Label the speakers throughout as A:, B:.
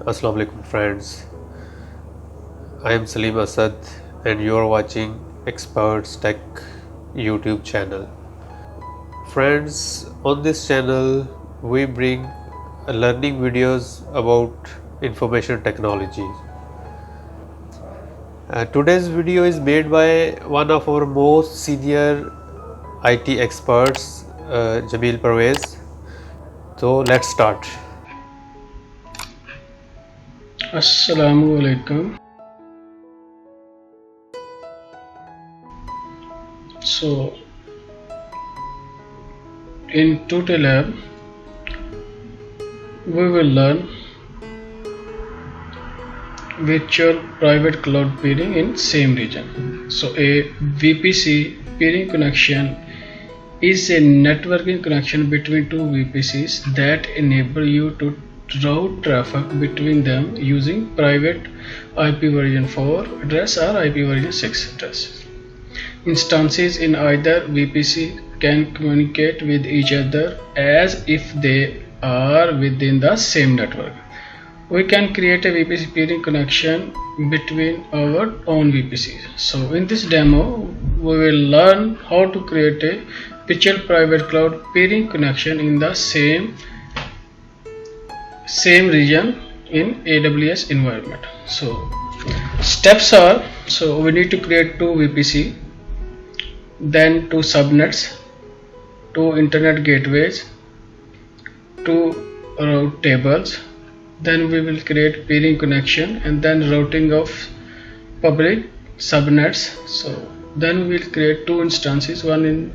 A: Assalamu alaikum friends. I am Salim Asad and you are watching Experts Tech YouTube channel. Friends, on this channel we bring learning videos about information technology. Today's video is made by one of our most senior IT experts, Jamil Parvez. So let's start.
B: Assalamu alaikum. So in Tutelab we will learn virtual private cloud peering in same region. So a VPC peering connection is a networking connection between two VPCs that enable you to route traffic between them using private IP version 4 address or IP version 6 address. Instances in either VPC can communicate with each other as if they are within the same network. We can create a VPC peering connection between our own VPCs. So in this demo, we will learn how to create a virtual private cloud peering connection in the same region in AWS environment. So steps are, so we need to create two VPC, then two subnets, two internet gateways, two route tables, then we will create peering connection and then routing of public subnets. So then we will create two instances, one in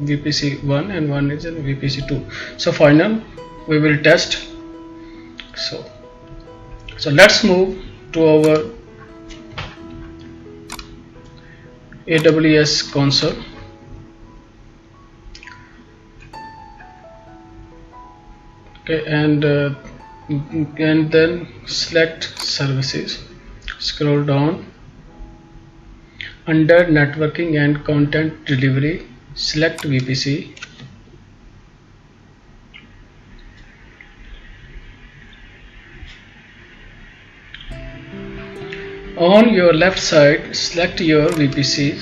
B: VPC 1 and one is in VPC 2. So final we will test. So let's move to our AWS console. Okay, and then select services, scroll down, under networking and content delivery select VPC, on your left side select your VPC.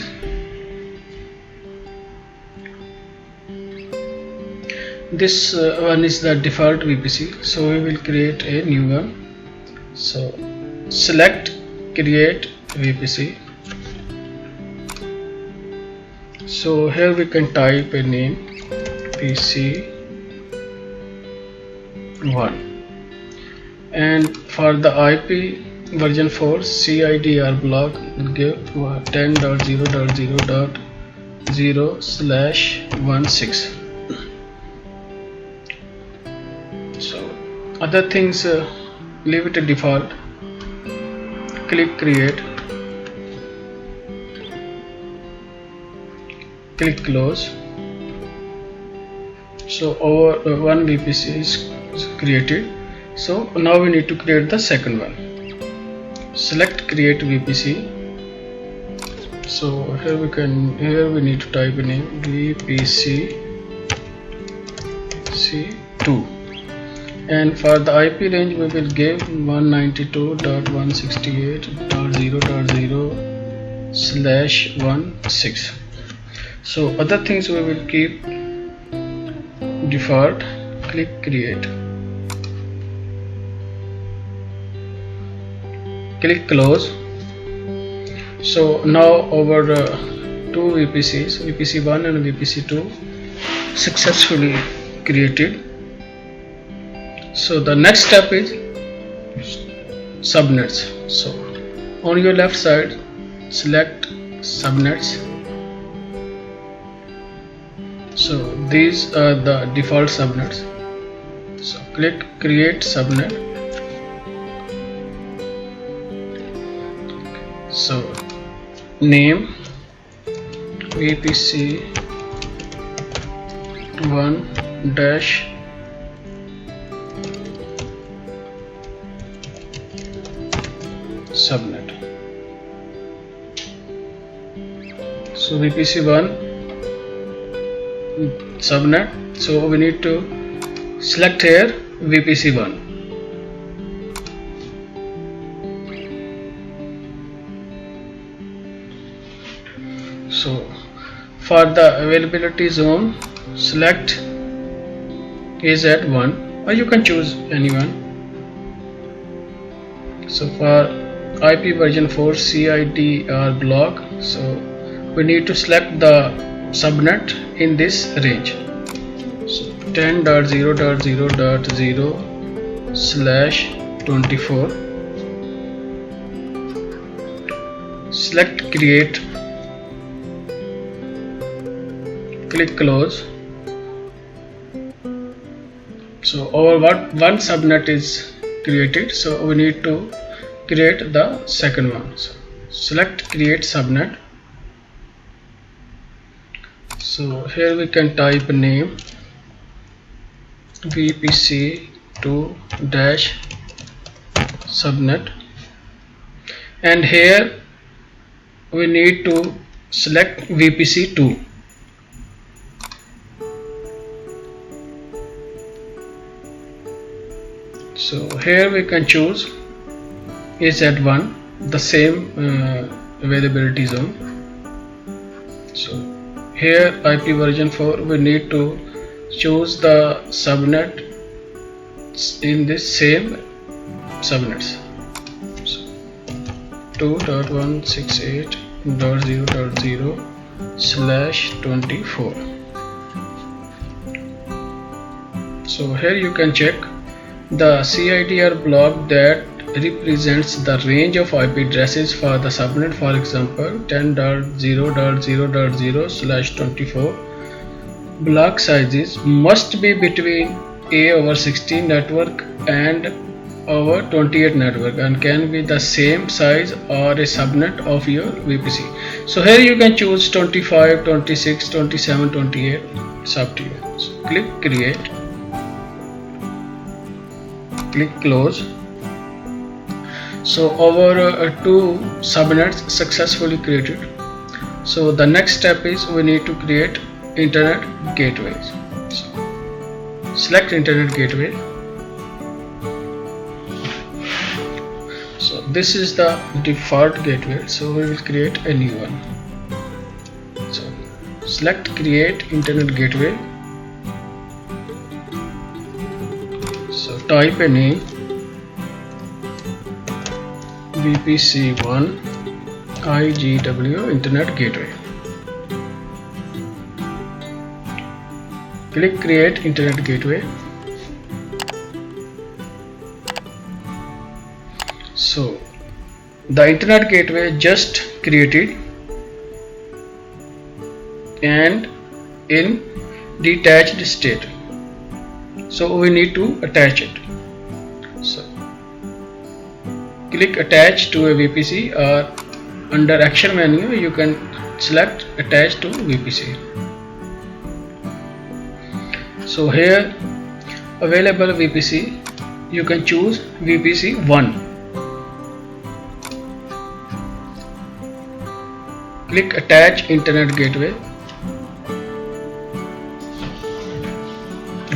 B: This one is the default VPC, so we will create a new one. So select create VPC. So here we can type a name PC1, and for the IP version 4 CIDR block will give 10.0.0.0/16. So other things leave it a default. Click create, click close. So our one VPC is created. So now we need to create the second one. Select create VPC. So here we need to type a name VPC C2, and for the IP range we will give 192.168.0.0/16. So other things we will keep default. Click create, click close. So now our two VPCs, VPC1 and VPC2, successfully created. So the next step is subnets. So on your left side select subnets. So these are the default subnets. So click create subnet. So name VPC 1 dash subnet. So VPC1 subnet. So we need to select here VPC1. So for the availability zone, select AZ1, or you can choose anyone. So for IP version 4 CIDR block, so we need to select the subnet in this range. So 10.0.0.0/24, select create, click close. So our one subnet is created, so we need to create the second one. So select create subnet. So here we can type name VPC2-subnet, and here we need to select VPC2. So here we can choose AZ1, the same availability zone. So here IP version 4, we need to choose the subnet in this same subnets. So 2.168.0.0/24. So here you can check the CIDR block that represents the range of IP addresses for the subnet. For example, 10.0.0.0/24 block sizes must be between A/16 network and over 28 network, and can be the same size or a subnet of your VPC. So here you can choose 25, 26, 27, 28. It's up to you. So click create, click close. So our two subnets successfully created. So the next step is we need to create internet gateways. So select internet gateway. So this is the default gateway, so we will create a new one. So select create internet gateway. So type a name VPC1 IGW internet gateway. Click create internet gateway. So the internet gateway just created and in detached state, so we need to attach it. So click attach to a VPC, or under action menu you can select attach to VPC. So here available VPC, you can choose VPC1. Click attach internet gateway.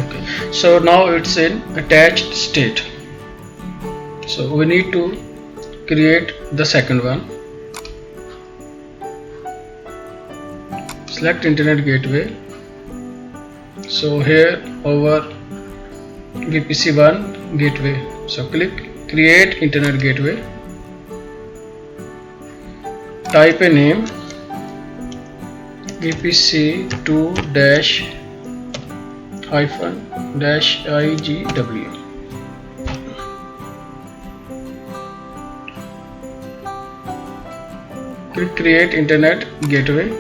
B: Okay, so now it's in attached state. So we need to create the second one. Select internet gateway. So here our VPC1 gateway. So click create internet gateway. Type a name VPC2-IGW. Click create internet gateway.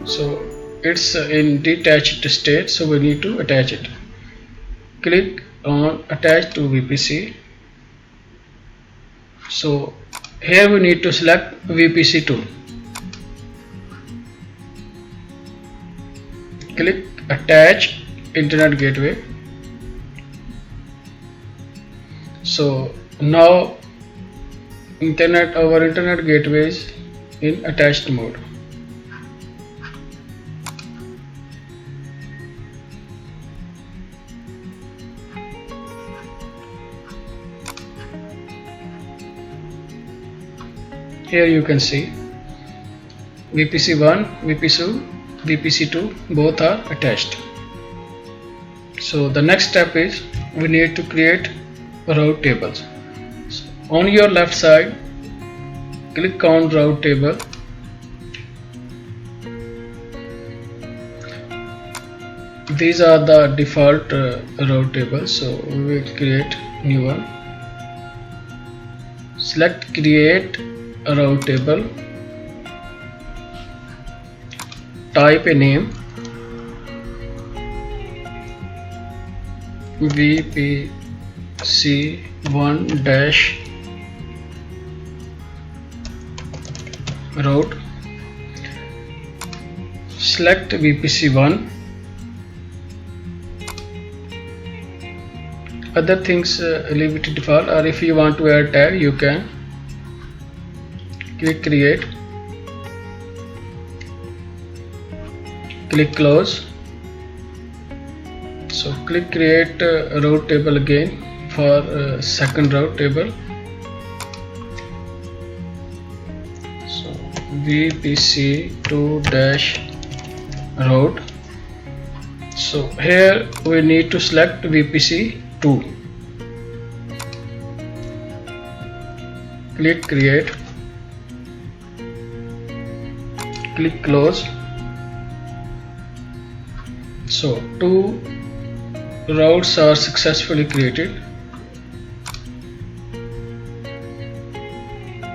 B: So it's in detached state, so we need to attach it. Click on attach to VPC. So here we need to select VPC2. Click attach internet gateway. So now our internet gateway is in attached mode. Here you can see VPC1, VPC2 both are attached. So the next step is we need to create route tables. So on your left side, click on route table. These are the default route tables, so we will create new one. Select create a route table, type a name, VPC1 dash route. Select VPC1. Other things leave it to default, or if you want to add tag you can click create, click close. So click create route table again for second route table. So VPC2 dash route. So here we need to select VPC2. Click create, click close. So two routes are successfully created.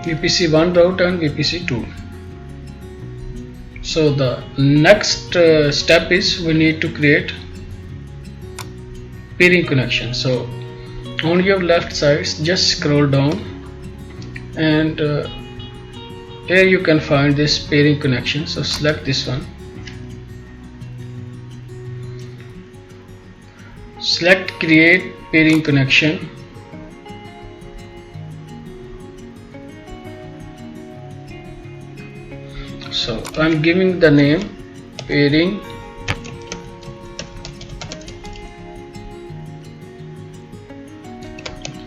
B: VPC1 route and VPC2. So the next step is we need to create peering connection. So on your left side, just scroll down and here you can find this peering connection. So select this one, select create peering connection. So I'm giving the name peering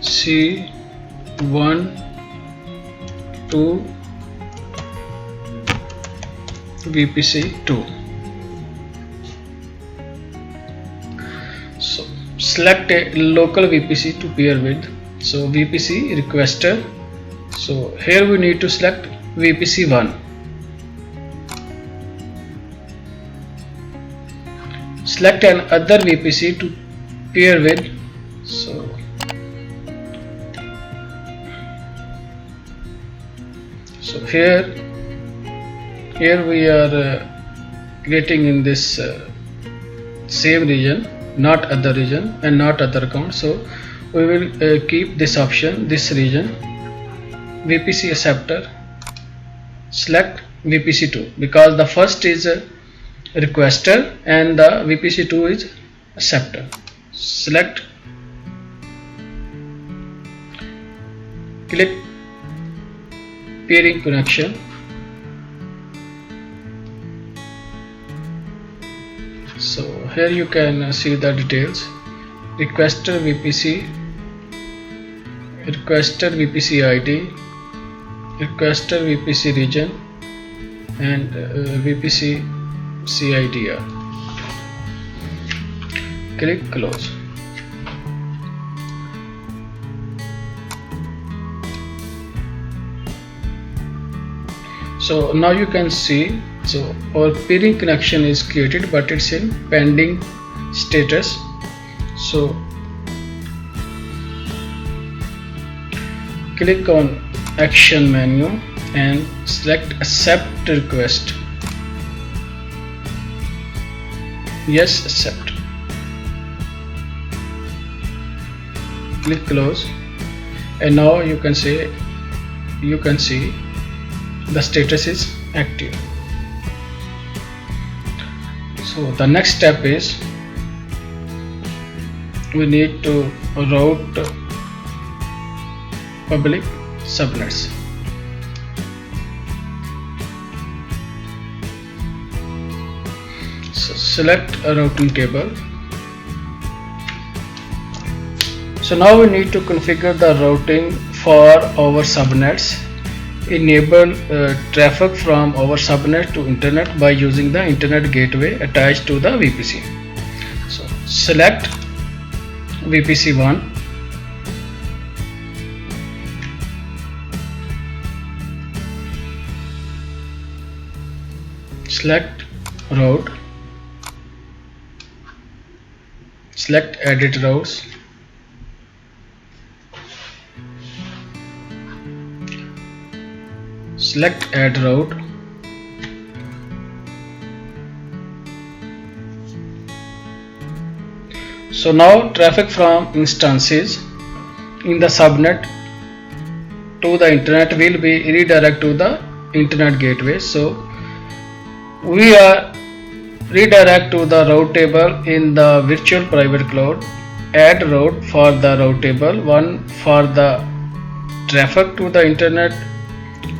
B: C1 to VPC2. So select a local VPC to pair with. So VPC requester. So here we need to select VPC1. Select another VPC to pair with. So here we are creating in this same region, not other region and not other account. So we will keep this option, this region, VPC acceptor. Select VPC2 because the first is a requester and the VPC2 is acceptor. Select, click peering connection. So here you can see the details. Requester VPC, requester VPC ID, requester VPC region and VPC CIDR. Click close. So now you can see, so our peering connection is created but it's in pending status. So click on action menu and select accept request. Yes, accept. Click close and now you can see the status is active. So the next step is we need to route public subnets. So select a routing table. So now we need to configure the routing for our subnets. enable traffic from our subnet to internet by using the internet gateway attached to the VPC. So select VPC1, select route, select edit routes, select add route, so now traffic from instances in the subnet to the internet will be redirected to the internet gateway. So we are redirect to the route table in the virtual private cloud, add route for the route table, one for the traffic to the internet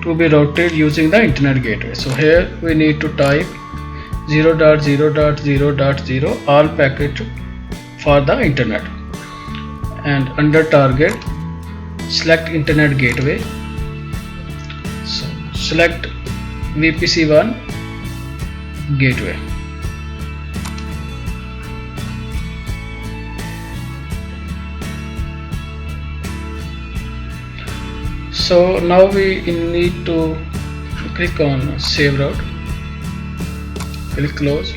B: to be routed using the internet gateway. So here we need to type 0.0.0.0 all packet for the internet, and under target select internet gateway. So select VPC1 gateway. So now we need to click on save route, click close,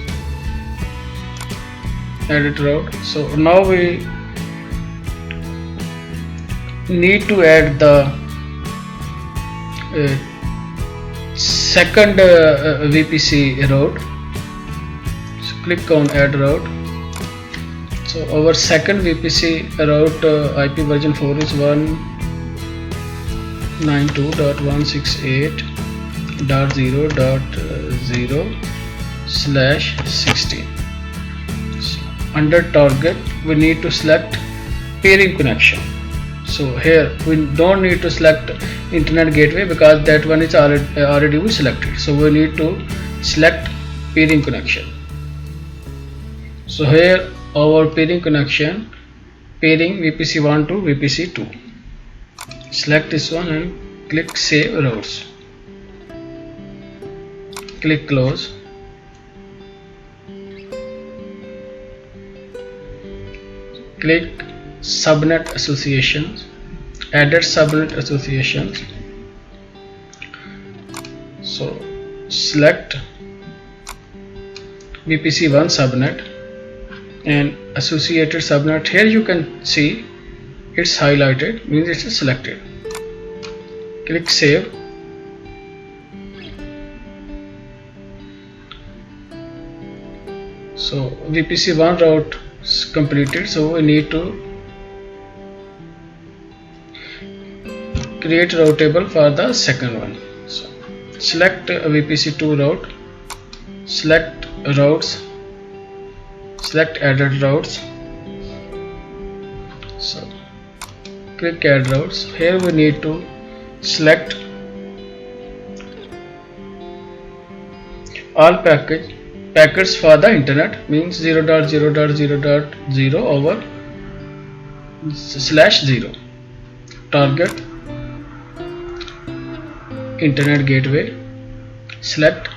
B: edit route. So now we need to add the second VPC route. So click on add route. So our second VPC route IP version 4 is 192.168.0.0/16. So under target we need to select peering connection. So here we don't need to select internet gateway because that one is already we selected. So we need to select peering connection. So here our peering connection, pairing VPC1 to VPC2. Select this one and click save routes. Click close. Click subnet associations, edit subnet associations. So select VPC1 subnet and associated subnet. Here you can see it's highlighted, means it's selected. Click save. So VPC1 route is completed, so we need to create route table for the second one. So select VPC2 route, select routes, select added routes. So click add routes. Here we need to select all packets for the internet, means 0.0.0.0 over /0. Target internet gateway. Select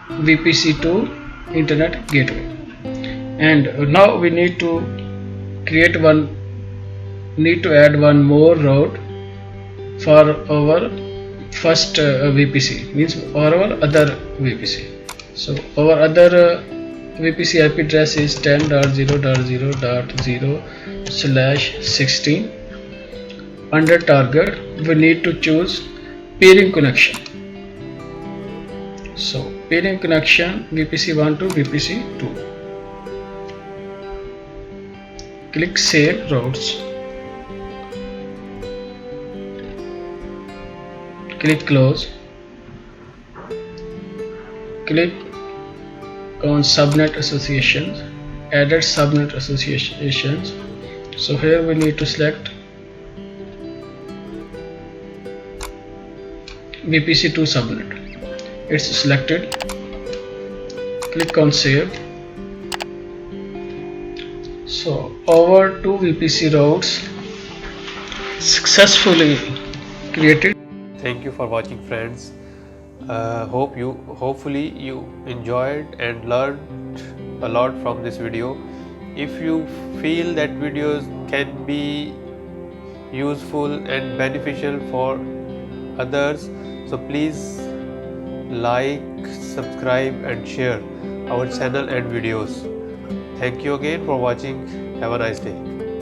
B: VPC2 internet gateway. And now we need to add one more route for our first VPC, means for our other VPC. So our other VPC IP address is 10.0.0.0/16. Under target we need to choose peering connection. So peering connection VPC1 to VPC2. Click save routes. Click close. Click on subnet associations, edit subnet associations. So here we need to select VPC2 subnet. It's selected. Click on save. So our two VPC routes successfully created.
A: Thank you for watching, friends. Hopefully you enjoyed and learned a lot from this video. If you feel that videos can be useful and beneficial for others, so please like, subscribe and share our channel and videos. Thank you again for watching. Have a nice day.